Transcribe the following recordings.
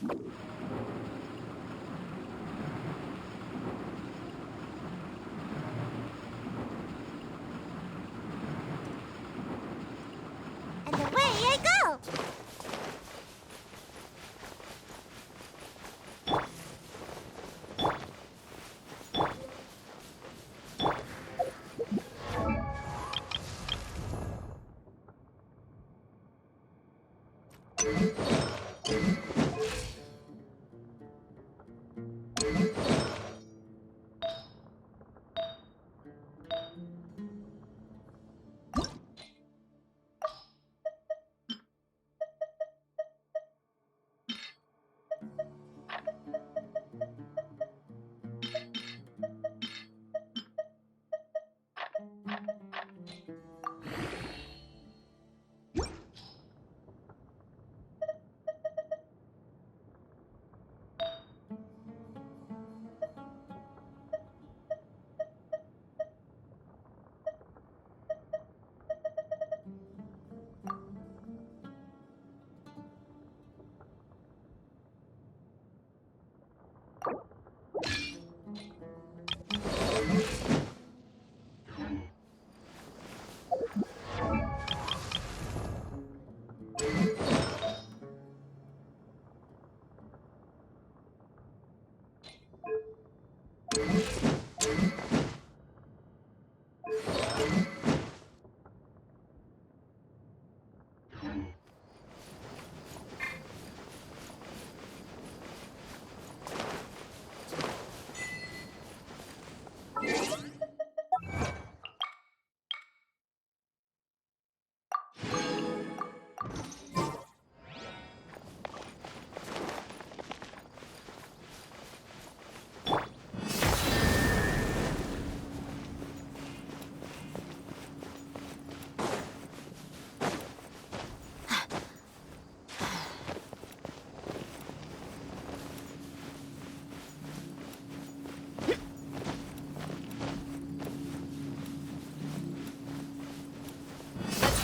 And away I go!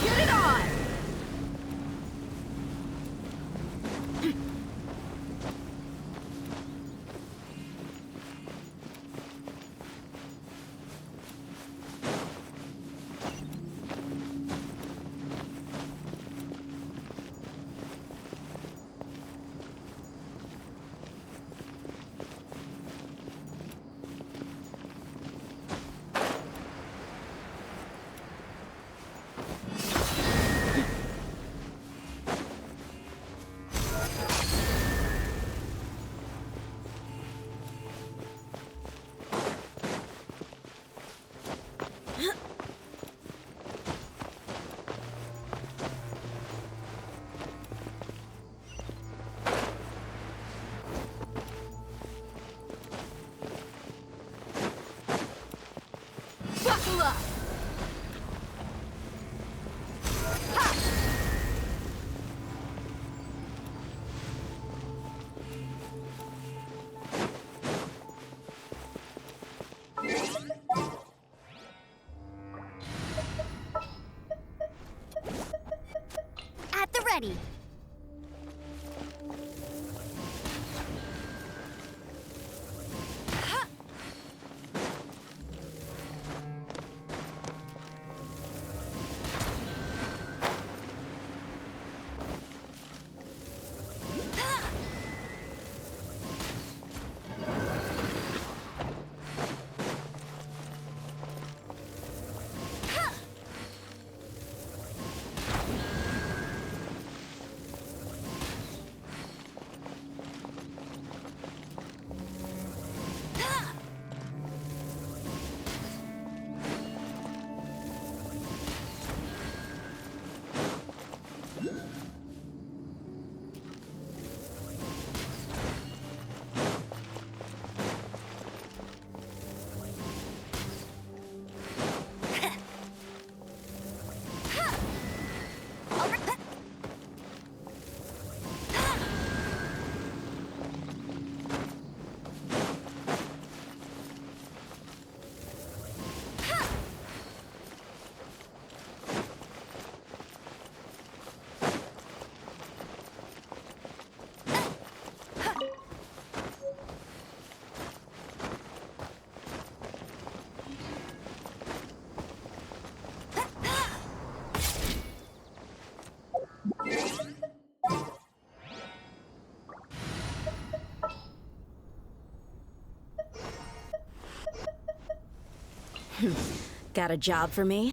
Get it on! Buckle up! At the ready. Got a job for me?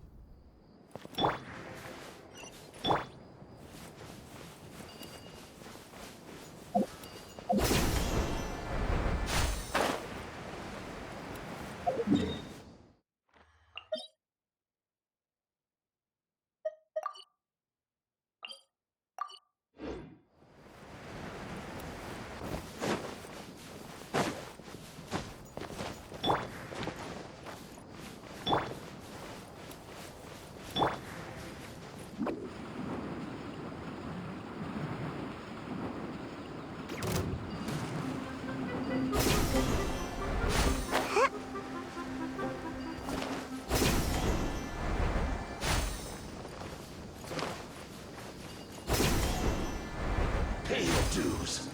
Pay your dues.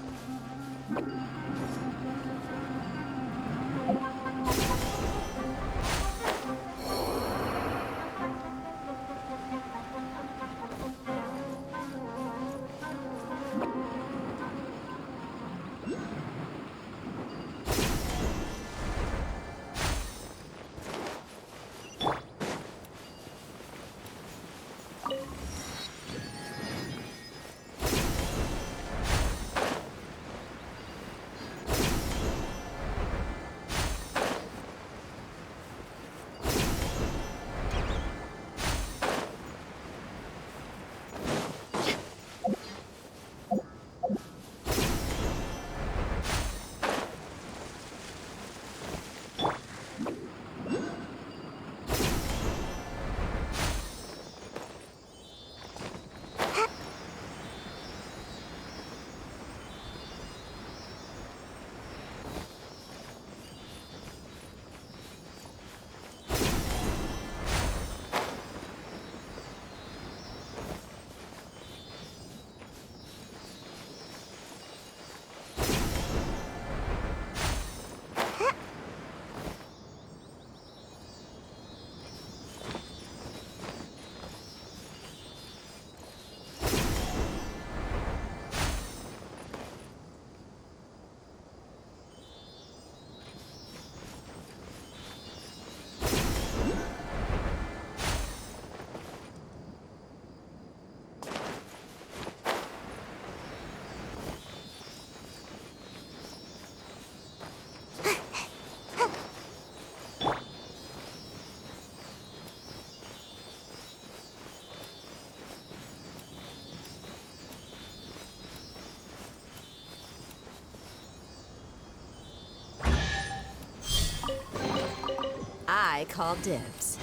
I call dibs.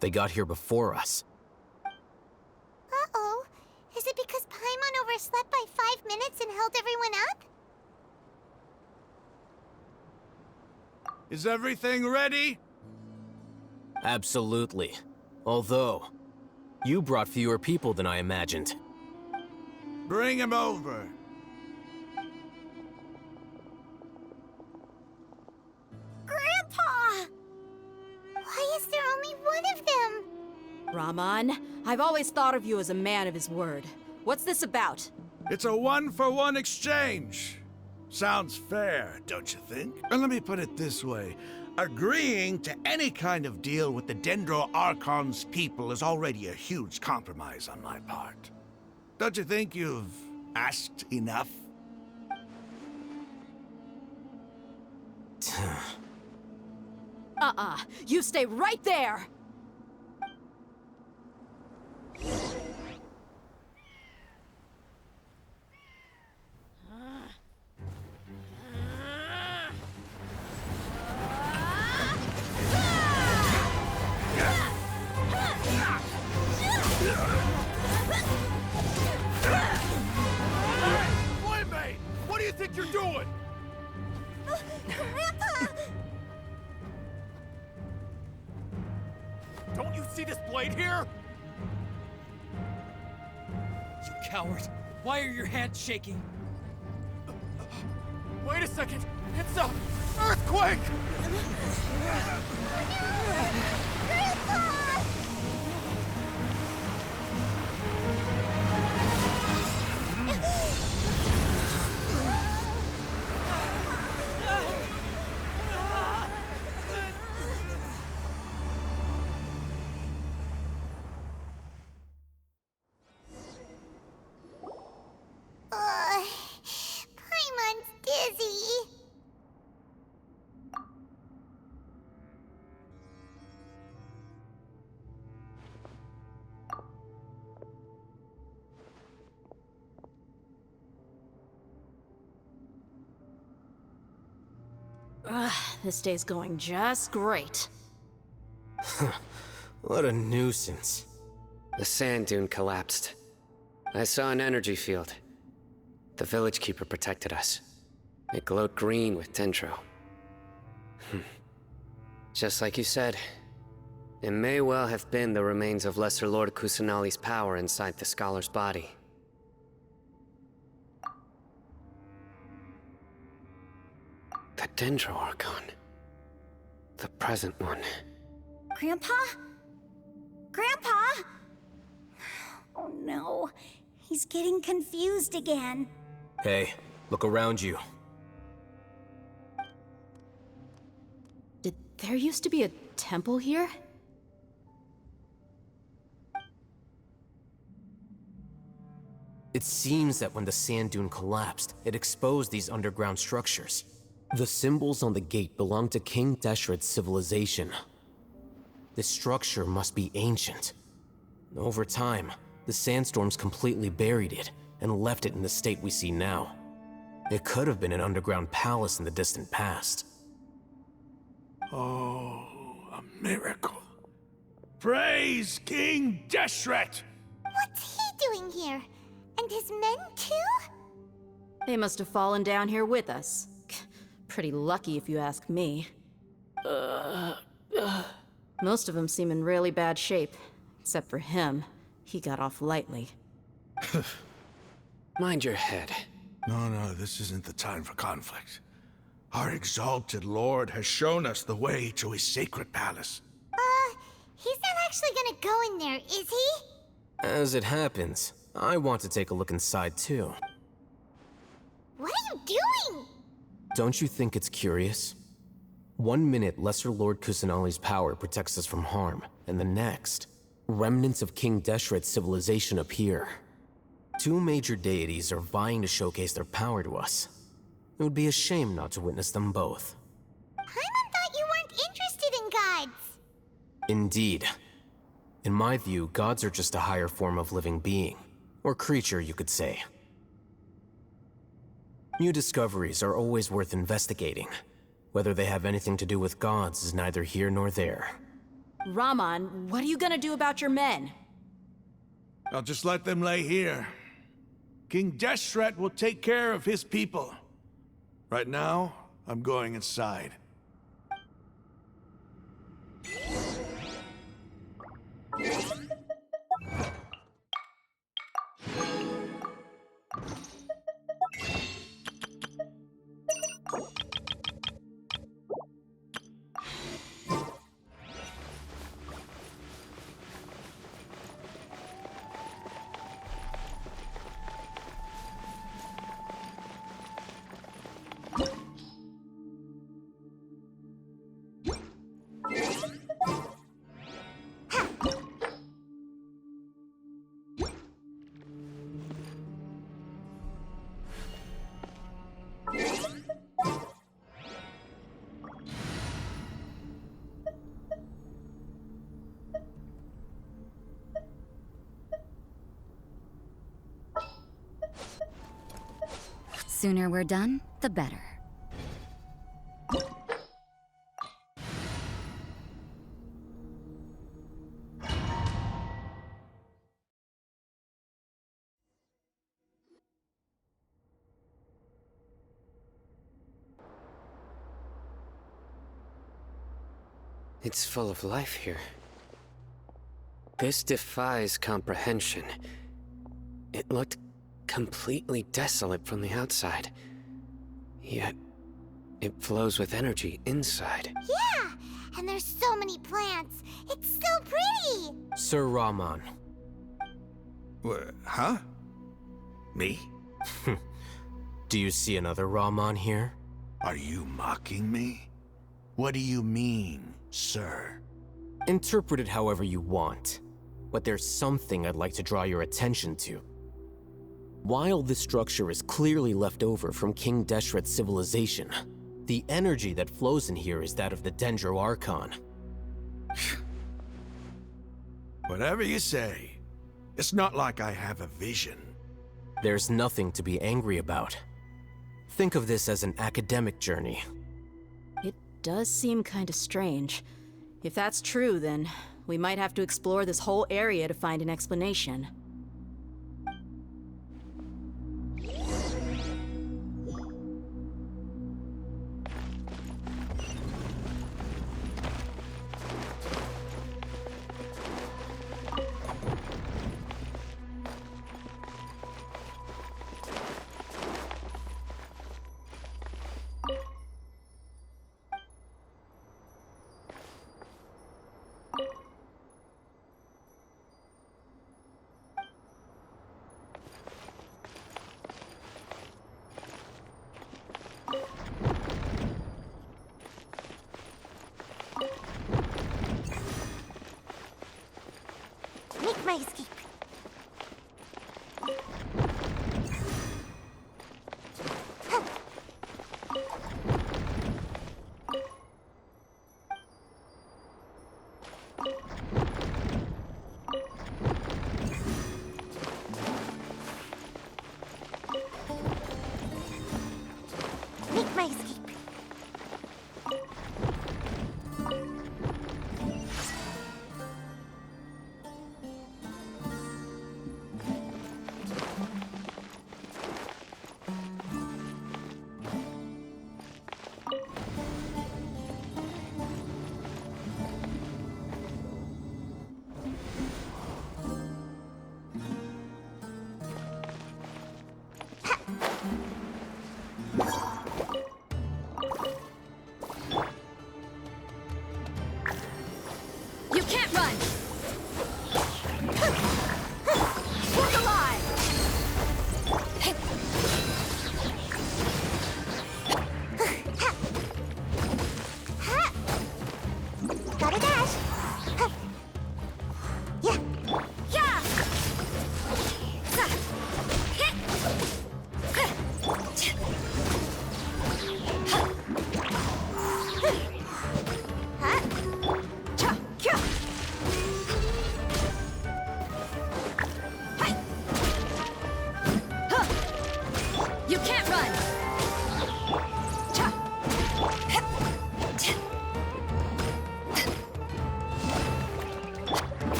They got here before us. Uh-oh. Is it because Paimon overslept by 5 minutes and held everyone up? Is everything ready? Absolutely. Although, you brought fewer people than I imagined. Bring him over. Grandpa! Why is there only one of them? Raman, I've always thought of you as a man of his word. What's this about? It's a one-for-one exchange. Sounds fair, don't you think? And let me put it this way. Agreeing to any kind of deal with the Dendro Archon's people is already a huge compromise on my part. Don't you think you've asked enough? You stay right there! Playmate! What do you think you're doing? Grandpa! Don't you see this blade here? You coward! Why are your hands shaking? Wait a second! It's a earthquake! Paimon's dizzy. This day's going just great. What a nuisance. The sand dune collapsed. I saw an energy field. The village keeper protected us. It glowed green with dendro. Just like you said, it may well have been the remains of Lesser Lord Kusanali's power inside the scholar's body. The dendro archon. The present one. Grandpa? Grandpa? Oh no, he's getting confused again. Hey, look around you. Did there used to be a temple here? It seems that when the sand dune collapsed, it exposed these underground structures. The symbols on the gate belong to King Deshret's civilization. This structure must be ancient. Over time, the sandstorms completely buried it and left it in the state we see now. It could have been an underground palace in the distant past. Oh, a miracle. Praise King Deshret! What's he doing here? And his men too? They must have fallen down here with us. Pretty lucky if you ask me. Most of them seem in really bad shape. Except for him. He got off lightly. Mind your head. No, this isn't the time for conflict. Our exalted lord has shown us the way to his sacred palace. He's not actually gonna go in there, is he? As it happens, I want to take a look inside too. What are you doing? Don't you think it's curious? 1 minute, Lesser Lord Kusanali's power protects us from harm, and the next, remnants of King Deshret's civilization appear. Two major deities are vying to showcase their power to us. It would be a shame not to witness them both. Paimon thought you weren't interested in gods. Indeed. In my view, gods are just a higher form of living being, or creature, you could say. New discoveries are always worth investigating. Whether they have anything to do with gods is neither here nor there. Raman, what are you gonna do about your men? I'll just let them lay here. King Deshret will take care of his people. Right now, I'm going inside. sooner we're done, the better. It's full of life here. This defies comprehension. It looked completely desolate from the outside. Yet, it flows with energy inside. Yeah! And there's so many plants. It's so pretty! Sir Rahman, Huh? Me? do you see another Rahman here? Are you mocking me? What do you mean, sir? Interpret it however you want, but there's something I'd like to draw your attention to. While this structure is clearly left over from King Deshret's civilization, the energy that flows in here is that of the Dendro Archon. Whatever you say. It's not like I have a vision. There's nothing to be angry about. Think of this as an academic journey. It does seem kinda strange. If that's true, then we might have to explore this whole area to find an explanation.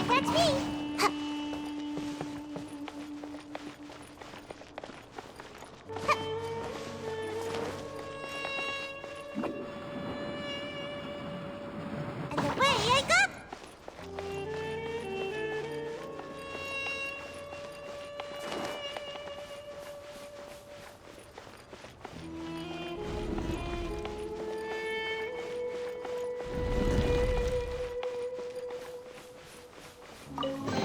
Catch me! Huh. Huh. And away I go!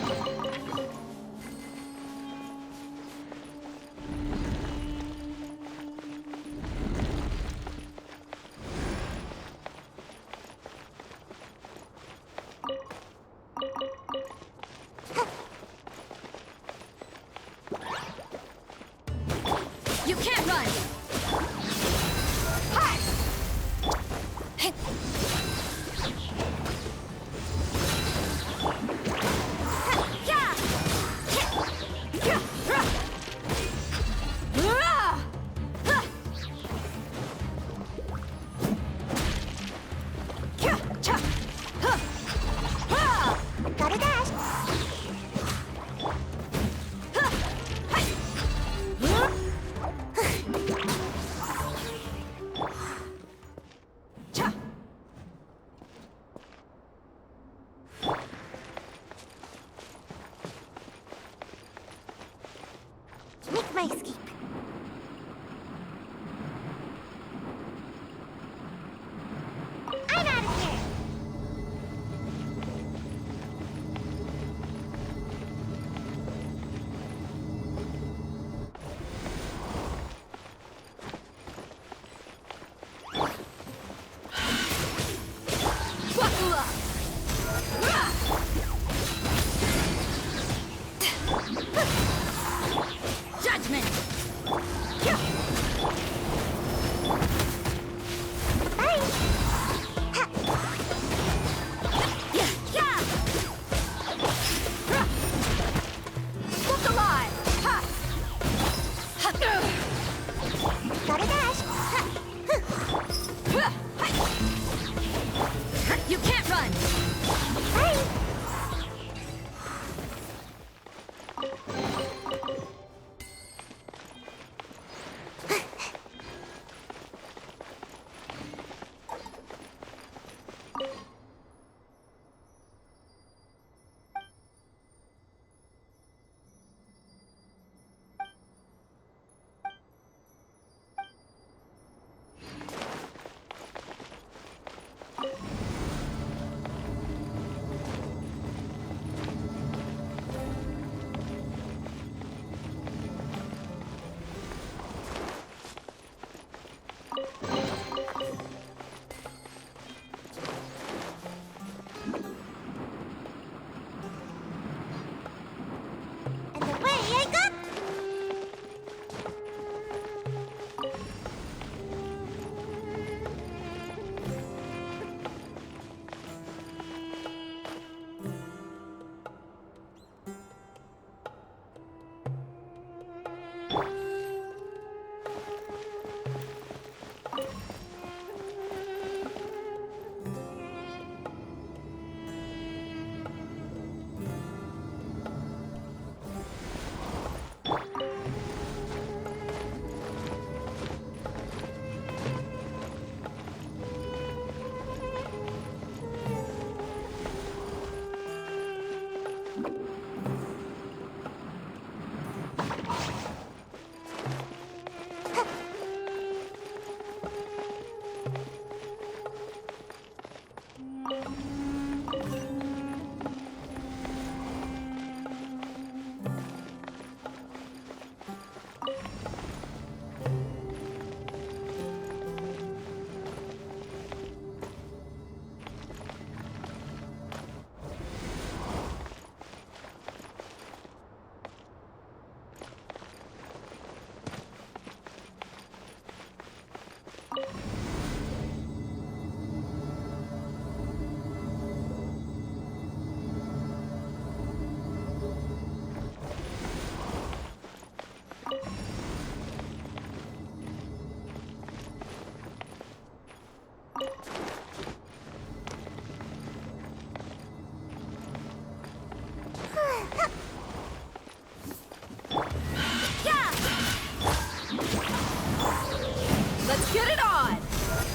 Let's get it on!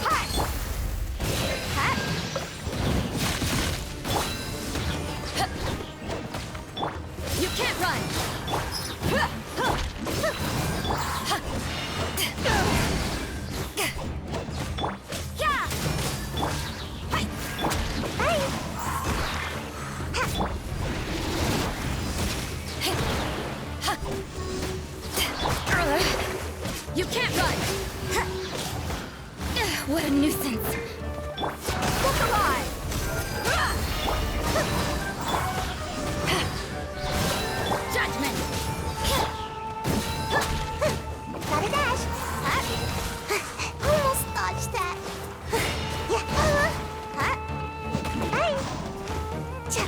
Hi! Ha! You can't run! Yeah! You can't run! What a nuisance! Look alive! Judgment! Gotta dash. Almost dodged that. Yeah. Hey. Cha.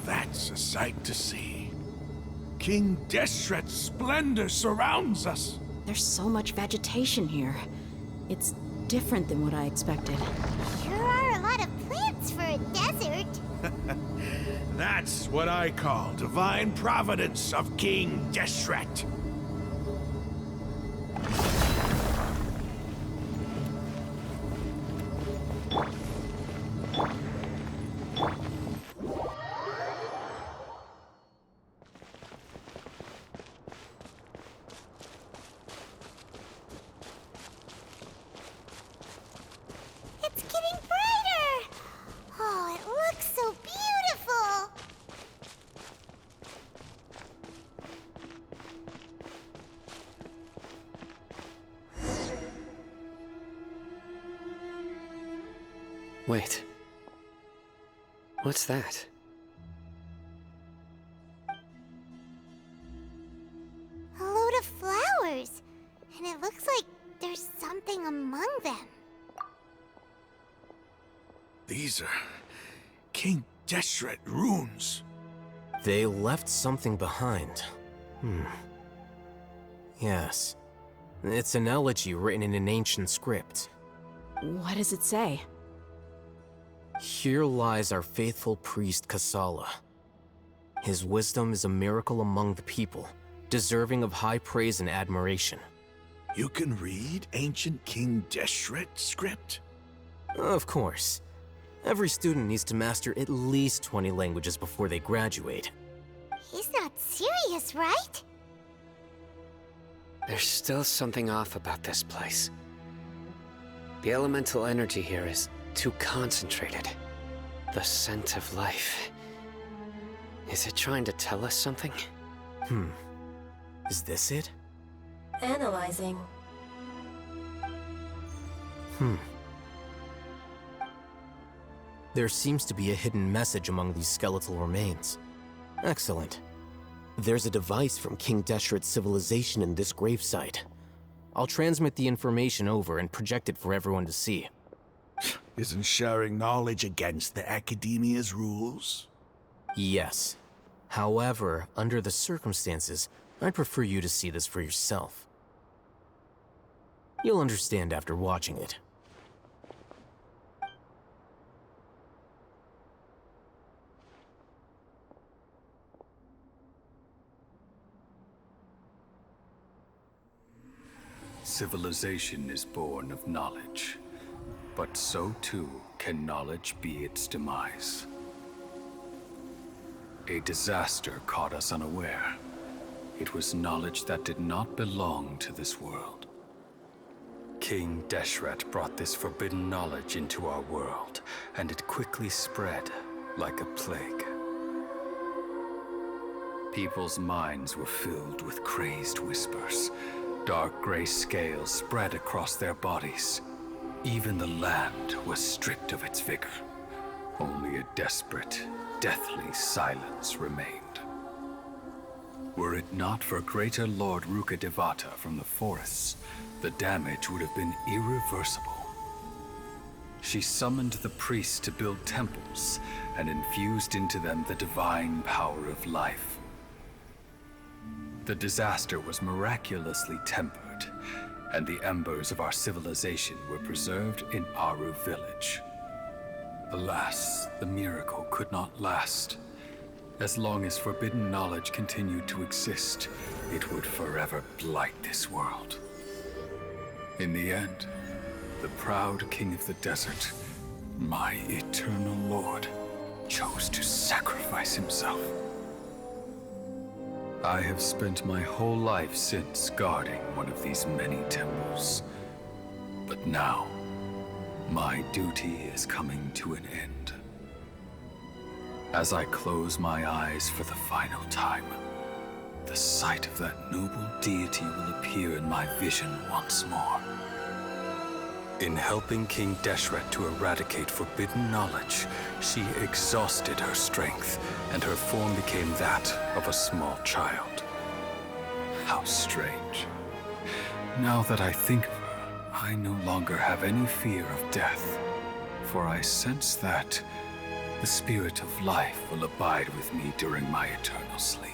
That's a sight to see. King Deshret's splendor surrounds us. There's so much vegetation here. It's different than what I expected. Sure are a lot of plants for a desert. That's what I call divine providence of King Deshret. It's getting brighter. Oh, it looks so beautiful. Wait. What's that? A load of flowers. And it looks like there's something among them. These are King Deshret runes. They left something behind. Yes. It's an elegy written in an ancient script. What does it say? Here lies our faithful priest Kasala. His wisdom is a miracle among the people, deserving of high praise and admiration. You can read ancient King Deshret script? Of course. Every student needs to master at least 20 languages before they graduate. He's not serious, right? There's still something off about this place. The elemental energy here is too concentrated. The scent of life. Is it trying to tell us something? Is this it? Analyzing. There seems to be a hidden message among these skeletal remains. Excellent. There's a device from King Deshret's civilization in this gravesite. I'll transmit the information over and project it for everyone to see. Isn't sharing knowledge against the Academia's rules? Yes. However, under the circumstances, I'd prefer you to see this for yourself. You'll understand after watching it. Civilization is born of knowledge, but so too can knowledge be its demise. A disaster caught us unaware. It was knowledge that did not belong to this world. King Deshret brought this forbidden knowledge into our world, and it quickly spread like a plague. People's minds were filled with crazed whispers. Dark gray scales spread across their bodies. Even the land was stripped of its vigor. Only a desperate, deathly silence remained. Were it not for Greater Lord Rukkhadevata from the forests, the damage would have been irreversible. She summoned the priests to build temples and infused into them the divine power of life. The disaster was miraculously tempered, and the embers of our civilization were preserved in Aru village. Alas, the miracle could not last. As long as forbidden knowledge continued to exist, it would forever blight this world. In the end, the proud king of the desert, my eternal lord, chose to sacrifice himself. I have spent my whole life since guarding one of these many temples. But now, my duty is coming to an end. As I close my eyes for the final time, the sight of that noble deity will appear in my vision once more. In helping King Deshret to eradicate forbidden knowledge, she exhausted her strength, and her form became that of a small child. How strange. Now that I think of her, I no longer have any fear of death, for I sense that the spirit of life will abide with me during my eternal sleep.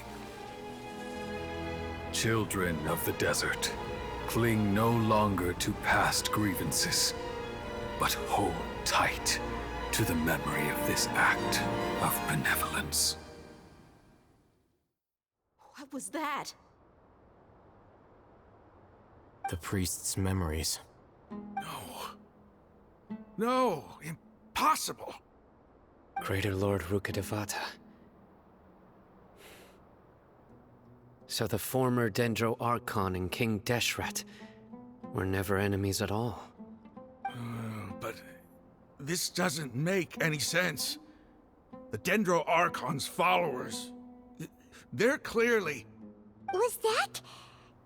Children of the desert, cling no longer to past grievances, but hold tight to the memory of this act of benevolence. What was that? The priest's memories. No, impossible. Greater Lord Rukkhadevata. So the former Dendro Archon and King Deshret were never enemies at all. But this doesn't make any sense. The Dendro Archon's followers, they're clearly... Was that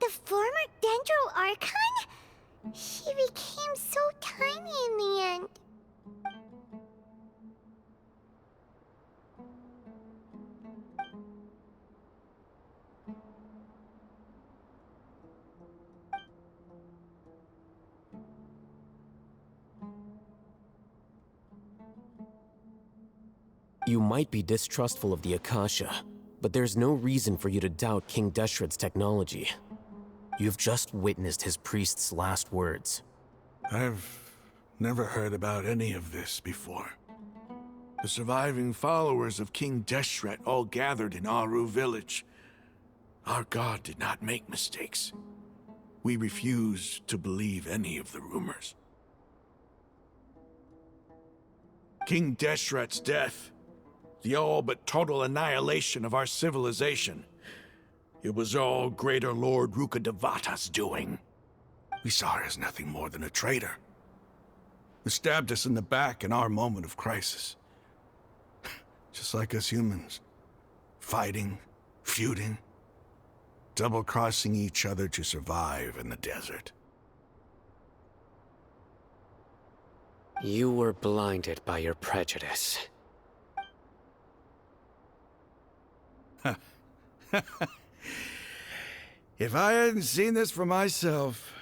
the former Dendro Archon? She became so tiny in the end. You might be distrustful of the Akasha, but there's no reason for you to doubt King Deshret's technology. You've just witnessed his priest's last words. I've never heard about any of this before. The surviving followers of King Deshret all gathered in Aru village. Our god did not make mistakes. We refuse to believe any of the rumors. King Deshret's death, the all but total annihilation of our civilization, it was all Greater Lord Rukkhadevata's doing. We saw her as nothing more than a traitor, who stabbed us in the back in our moment of crisis. Just like us humans. Fighting, feuding, double-crossing each other to survive in the desert. You were blinded by your prejudice. If I hadn't seen this for myself,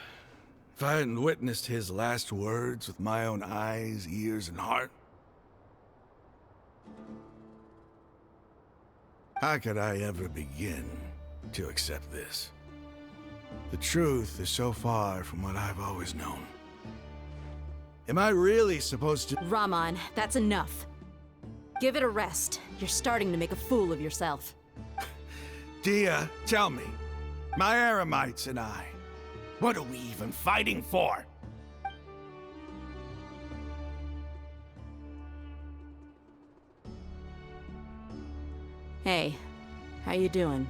if I hadn't witnessed his last words with my own eyes, ears, and heart, how could I ever begin to accept this? The truth is so far from what I've always known. Am I really supposed to— Rahman, that's enough. Give it a rest. You're starting to make a fool of yourself. Dia, tell me, my Eremites and I, what are we even fighting for? Hey, how you doing?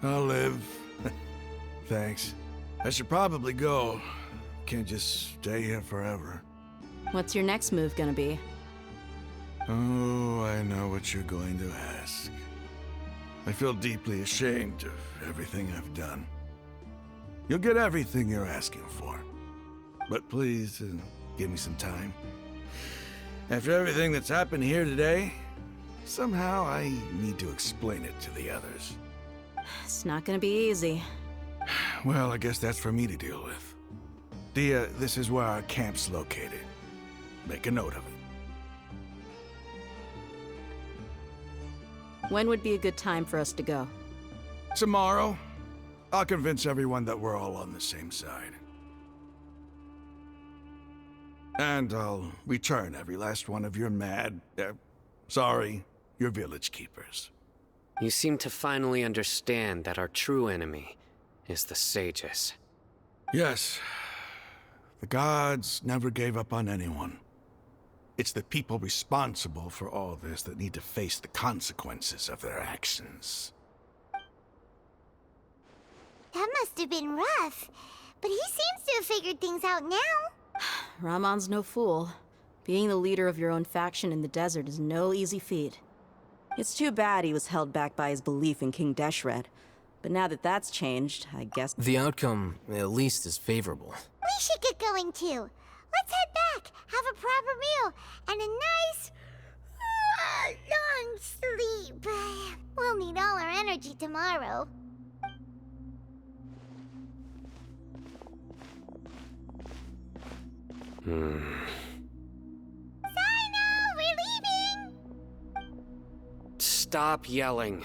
I'll live. Thanks. I should probably go. Can't just stay here forever. What's your next move gonna be? Oh, I know what you're going to ask. I feel deeply ashamed of everything I've done. You'll get everything you're asking for. But please, give me some time. After everything that's happened here today, somehow I need to explain it to the others. It's not gonna be easy. Well, I guess that's for me to deal with. Dia, this is where our camp's located. Make a note of it. When would be a good time for us to go? Tomorrow, I'll convince everyone that we're all on the same side. And I'll return every last one of your your village keepers. You seem to finally understand that our true enemy is the sages. Yes. The gods never gave up on anyone. It's the people responsible for all this that need to face the consequences of their actions. That must have been rough, but he seems to have figured things out now. Rahman's no fool. Being the leader of your own faction in the desert is no easy feat. It's too bad he was held back by his belief in King Deshret. But now that that's changed, I guess— The outcome, at least, is favorable. We should get going too. Let's head back, have a proper meal, and a nice, long sleep. We'll need all our energy tomorrow. Sino, we're leaving! Stop yelling.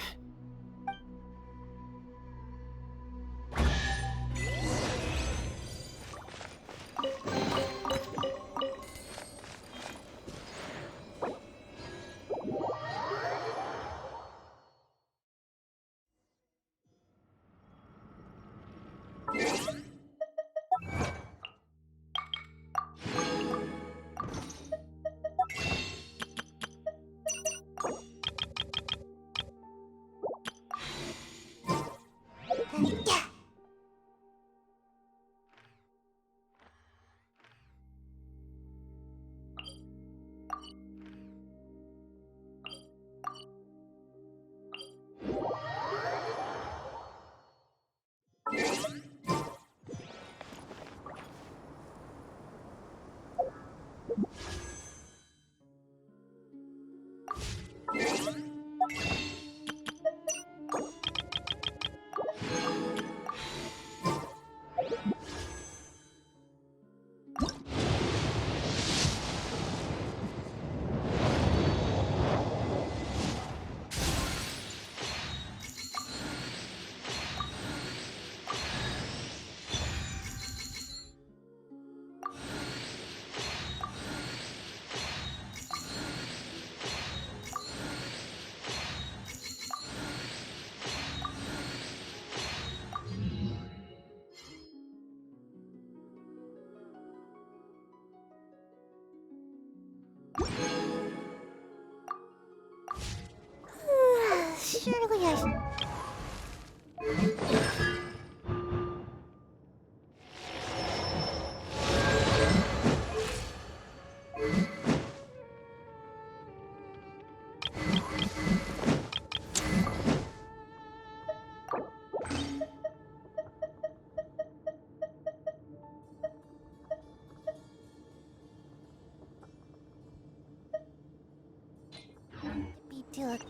Surely I...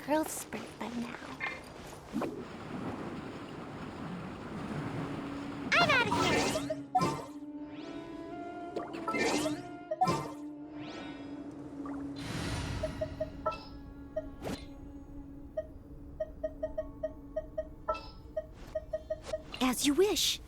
growth spurt by now. I'm out of here! As you wish.